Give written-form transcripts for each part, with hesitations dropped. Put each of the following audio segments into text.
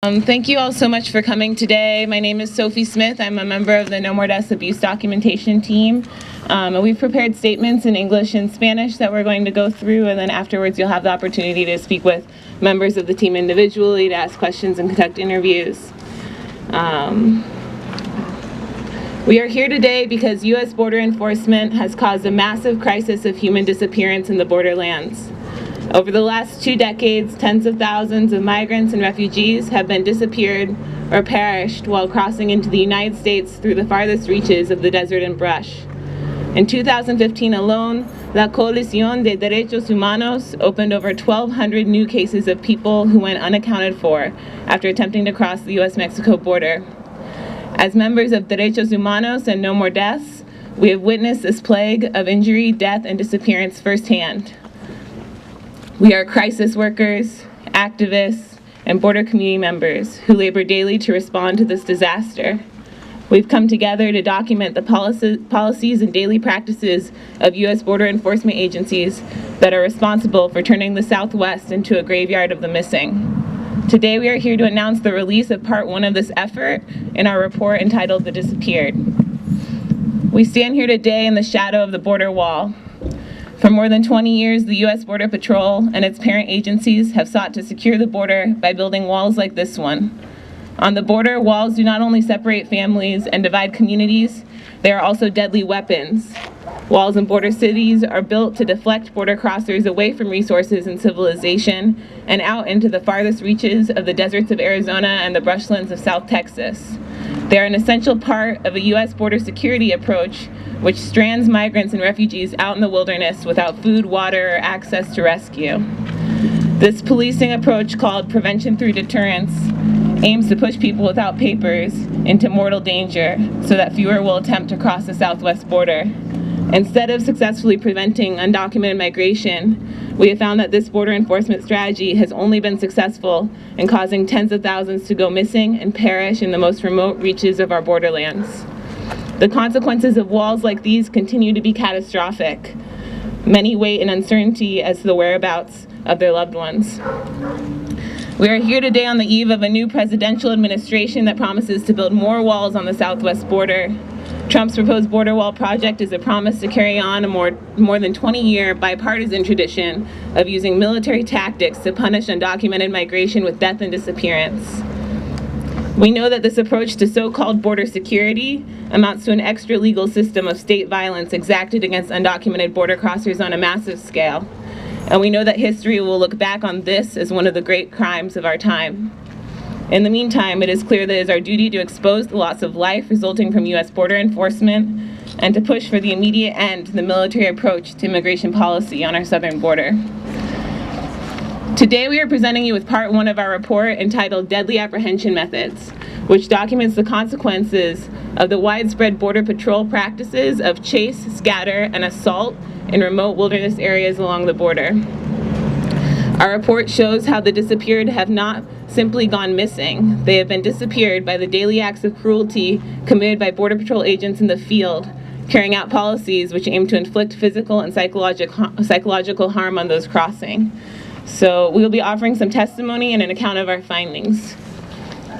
Thank you all so much for coming today. My name is Sophie Smith. I'm a member of the No More Deaths Abuse Documentation team. And we've prepared statements in English and Spanish that we're going to go through, and then afterwards you'll have the opportunity to speak with members of the team individually, to ask questions and conduct interviews. We are here today because U.S. border enforcement has caused a massive crisis of human disappearance in the borderlands. Over the last 2 decades, tens of thousands of migrants and refugees have been disappeared or perished while crossing into the United States through the farthest reaches of the desert and brush. In 2015 alone, la Coalicion de Derechos Humanos opened over 1,200 new cases of people who went unaccounted for after attempting to cross the U.S.-Mexico border. As members of Derechos Humanos and No More Deaths, we have witnessed this plague of injury, death, and disappearance firsthand. We are crisis workers, activists, and border community members who labor daily to respond to this disaster. We've come together to document the policies and daily practices of U.S. border enforcement agencies that are responsible for turning the Southwest into a graveyard of the missing. Today we are here to announce the release of part 1 of this effort in our report entitled The Disappeared. We stand here today in the shadow of the border wall. For more than 20 years, the U.S. Border Patrol and its parent agencies have sought to secure the border by building walls like this one. On the border, walls do not only separate families and divide communities, they are also deadly weapons. Walls in border cities are built to deflect border crossers away from resources and civilization and out into the farthest reaches of the deserts of Arizona and the brushlands of South Texas. They are an essential part of a U.S. border security approach which strands migrants and refugees out in the wilderness without food, water, or access to rescue. This policing approach, called prevention through deterrence, aims to push people without papers into mortal danger so that fewer will attempt to cross the Southwest border. Instead of successfully preventing undocumented migration, we have found that this border enforcement strategy has only been successful in causing tens of thousands to go missing and perish in the most remote reaches of our borderlands. The consequences of walls like these continue to be catastrophic. Many wait in uncertainty as to the whereabouts of their loved ones. We are here today on the eve of a new presidential administration that promises to build more walls on the Southwest border. Trump's proposed border wall project is a promise to carry on a more than 20-year bipartisan tradition of using military tactics to punish undocumented migration with death and disappearance. We know that this approach to so-called border security amounts to an extra-legal system of state violence exacted against undocumented border crossers on a massive scale. And we know that history will look back on this as one of the great crimes of our time. In the meantime, it is clear that it is our duty to expose the loss of life resulting from U.S. border enforcement and to push for the immediate end to the military approach to immigration policy on our southern border. Today we are presenting you with part 1 of our report entitled Deadly Apprehension Methods, which documents the consequences of the widespread border patrol practices of chase, scatter, and assault in remote wilderness areas along the border. Our report shows how the disappeared have not simply gone missing. They have been disappeared by the daily acts of cruelty committed by Border Patrol agents in the field, carrying out policies which aim to inflict physical and psychological harm on those crossing. So we will be offering some testimony and an account of our findings.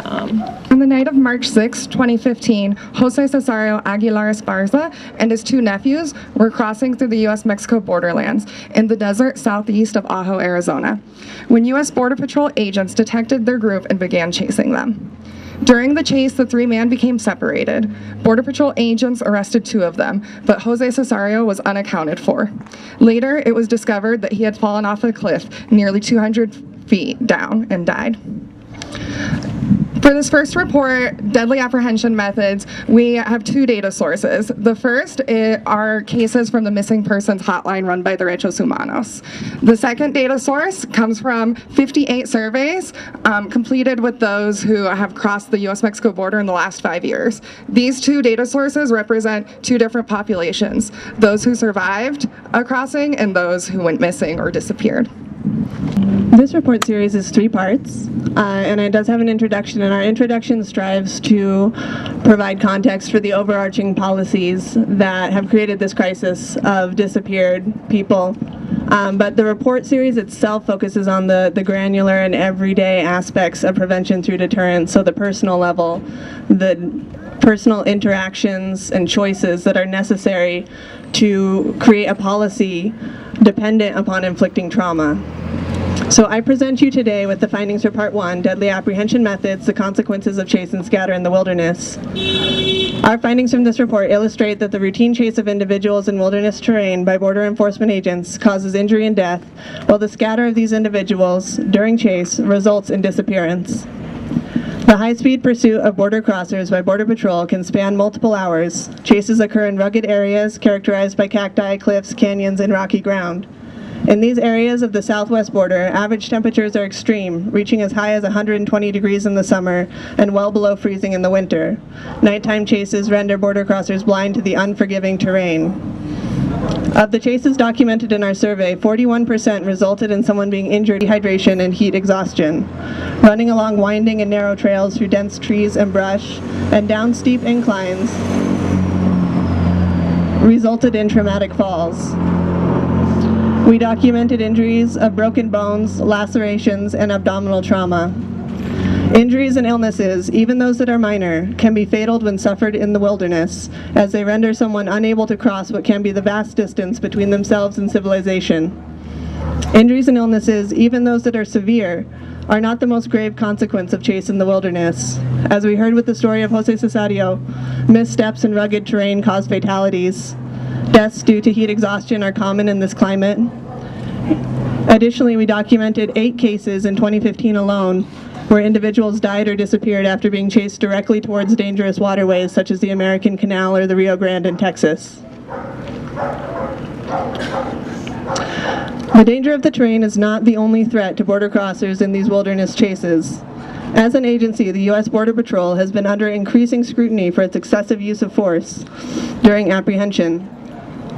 On the night of March 6, 2015, Jose Cesario Aguilar Esparza and his 2 nephews were crossing through the U.S.-Mexico borderlands in the desert southeast of Ajo, Arizona, when U.S. Border Patrol agents detected their group and began chasing them. During the chase, the 3 men became separated. Border Patrol agents arrested 2 of them, but Jose Cesario was unaccounted for. Later, it was discovered that he had fallen off a cliff nearly 200 feet down and died. For this first report, Deadly Apprehension Methods, we have 2 data sources. The first are cases from the missing persons hotline run by Derechos Humanos. The second data source comes from 58 surveys completed with those who have crossed the U.S.-Mexico border in the last 5 years. These 2 data sources represent 2 different populations, those who survived a crossing and those who went missing or disappeared. This report series is 3 parts, and it does have an introduction, and our introduction strives to provide context for the overarching policies that have created this crisis of disappeared people But the report series itself focuses on the granular and everyday aspects of prevention through deterrence, so the personal level, the personal interactions and choices that are necessary to create a policy dependent upon inflicting trauma. So I present you today with the findings for Part 1, Deadly Apprehension Methods, the Consequences of Chase and Scatter in the Wilderness. Our findings from this report illustrate that the routine chase of individuals in wilderness terrain by border enforcement agents causes injury and death, while the scatter of these individuals during chase results in disappearance. The high-speed pursuit of border crossers by Border Patrol can span multiple hours. Chases occur in rugged areas characterized by cacti, cliffs, canyons, and rocky ground. In these areas of the southwest border, average temperatures are extreme, reaching as high as 120 degrees in the summer and well below freezing in the winter. Nighttime chases render border crossers blind to the unforgiving terrain. Of the chases documented in our survey, 41% resulted in someone being injured, dehydration, and heat exhaustion. Running along winding and narrow trails through dense trees and brush and down steep inclines resulted in traumatic falls. We documented injuries of broken bones, lacerations, and abdominal trauma. Injuries and illnesses, even those that are minor, can be fatal when suffered in the wilderness, as they render someone unable to cross what can be the vast distance between themselves and civilization. Injuries and illnesses, even those that are severe, are not the most grave consequence of chase in the wilderness. As we heard with the story of Jose Cesario, missteps in rugged terrain cause fatalities. Deaths due to heat exhaustion are common in this climate. Additionally, we documented 8 cases in 2015 alone where individuals died or disappeared after being chased directly towards dangerous waterways such as the American Canal or the Rio Grande in Texas. The danger of the terrain is not the only threat to border crossers in these wilderness chases. As an agency, the U.S. Border Patrol has been under increasing scrutiny for its excessive use of force during apprehension.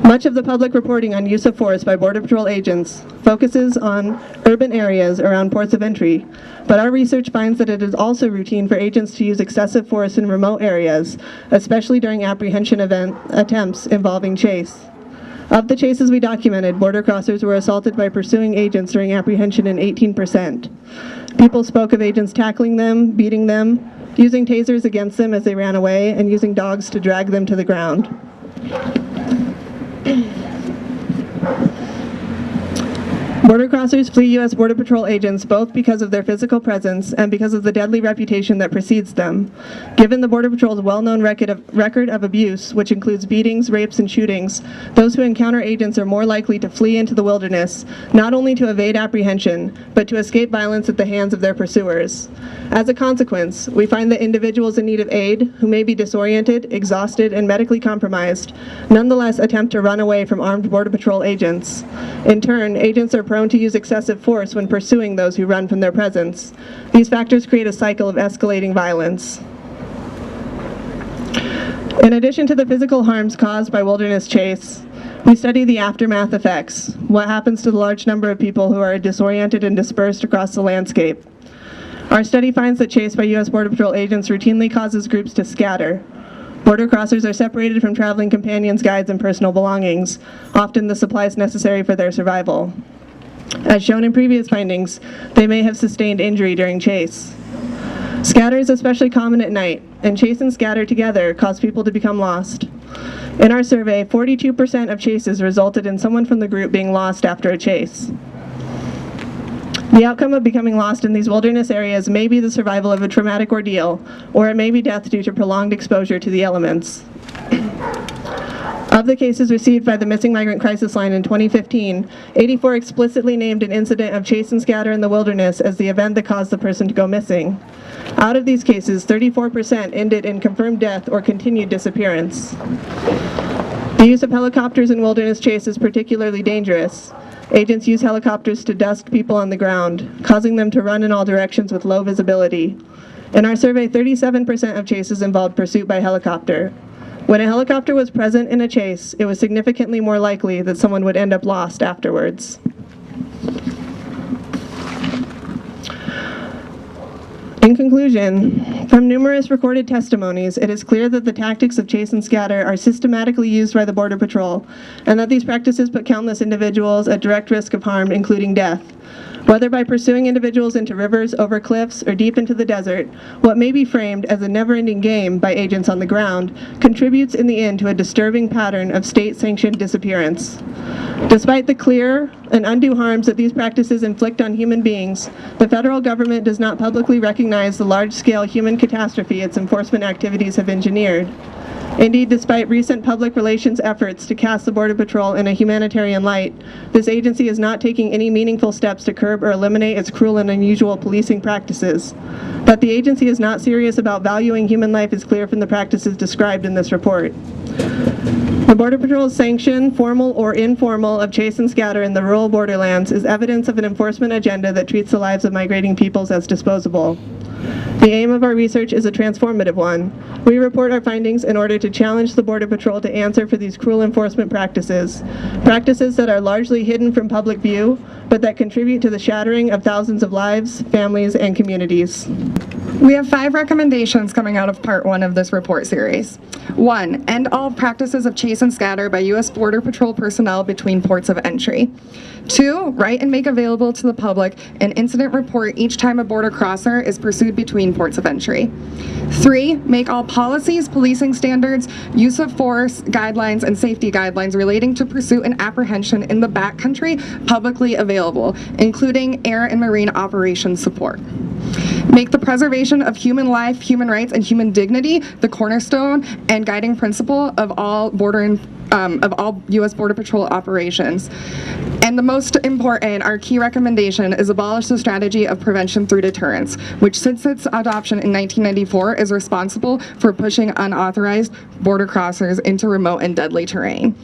Much of the public reporting on use of force by Border Patrol agents focuses on urban areas around ports of entry, but our research finds that it is also routine for agents to use excessive force in remote areas, especially during apprehension attempts involving chase. Of the chases we documented, border crossers were assaulted by pursuing agents during apprehension in 18%. People spoke of agents tackling them, beating them, using tasers against them as they ran away, and using dogs to drag them to the ground. Border crossers flee U.S. Border Patrol agents both because of their physical presence and because of the deadly reputation that precedes them. Given the Border Patrol's well-known record of abuse, which includes beatings, rapes, and shootings, those who encounter agents are more likely to flee into the wilderness, not only to evade apprehension, but to escape violence at the hands of their pursuers. As a consequence, we find that individuals in need of aid, who may be disoriented, exhausted, and medically compromised, nonetheless attempt to run away from armed Border Patrol agents. In turn, agents are prone to use excessive force when pursuing those who run from their presence. These factors create a cycle of escalating violence. In addition to the physical harms caused by wilderness chase, we study the aftermath effects, what happens to the large number of people who are disoriented and dispersed across the landscape. Our study finds that chase by U.S. Border Patrol agents routinely causes groups to scatter. Border crossers are separated from traveling companions, guides, and personal belongings, often the supplies necessary for their survival. As shown in previous findings, they may have sustained injury during chase. Scatter is especially common at night, and chase and scatter together cause people to become lost. In our survey, 42% of chases resulted in someone from the group being lost after a chase. The outcome of becoming lost in these wilderness areas may be the survival of a traumatic ordeal, or it may be death due to prolonged exposure to the elements. Of the cases received by the Missing Migrant Crisis Line in 2015, 84 explicitly named an incident of chase and scatter in the wilderness as the event that caused the person to go missing. Out of these cases, 34% ended in confirmed death or continued disappearance. The use of helicopters in wilderness chase is particularly dangerous. Agents use helicopters to dusk people on the ground, causing them to run in all directions with low visibility. In our survey, 37% of chases involved pursuit by helicopter. When a helicopter was present in a chase, it was significantly more likely that someone would end up lost afterwards. In conclusion, from numerous recorded testimonies, it is clear that the tactics of chase and scatter are systematically used by the Border Patrol, and that these practices put countless individuals at direct risk of harm, including death. Whether by pursuing individuals into rivers, over cliffs, or deep into the desert, what may be framed as a never-ending game by agents on the ground contributes in the end to a disturbing pattern of state-sanctioned disappearance. Despite the clear and undue harms that these practices inflict on human beings, the federal government does not publicly recognize the large-scale human catastrophe its enforcement activities have engineered. Indeed, despite recent public relations efforts to cast the Border Patrol in a humanitarian light, this agency is not taking any meaningful steps to curb or eliminate its cruel and unusual policing practices. That the agency is not serious about valuing human life is clear from the practices described in this report. The Border Patrol's sanction, formal or informal, of chase and scatter in the rural borderlands is evidence of an enforcement agenda that treats the lives of migrating peoples as disposable. The aim of our research is a transformative one. We report our findings in order to challenge the Border Patrol to answer for these cruel enforcement practices that are largely hidden from public view, but that contribute to the shattering of thousands of lives, families, and communities. We have 5 recommendations coming out of part 1 of this report series. 1, end all practices of chase and scatter by U.S. Border Patrol personnel between ports of entry. 2, write and make available to the public an incident report each time a border crosser is pursued between ports of entry. 3, make all policies, policing standards, use of force guidelines, and safety guidelines relating to pursuit and apprehension in the backcountry publicly available, including air and marine operations support. Make the preservation of human life, human rights, and human dignity the cornerstone and guiding principle of all U.S. Border Patrol operations. And the most important, our key recommendation, is abolish the strategy of prevention through deterrence, which since its adoption in 1994 is responsible for pushing unauthorized border crossers into remote and deadly terrain.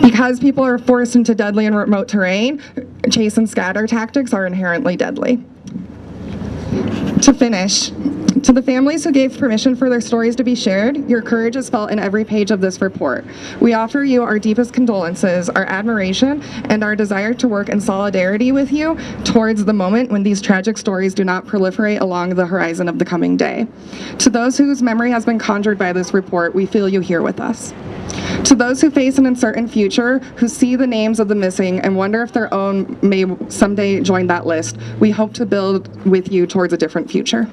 Because people are forced into deadly and remote terrain, chase and scatter tactics are inherently deadly. To finish, to the families who gave permission for their stories to be shared, your courage is felt in every page of this report. We offer you our deepest condolences, our admiration, and our desire to work in solidarity with you towards the moment when these tragic stories do not proliferate along the horizon of the coming day. To those whose memory has been conjured by this report, we feel you here with us. To those who face an uncertain future, who see the names of the missing and wonder if their own may someday join that list, we hope to build with you towards a different future.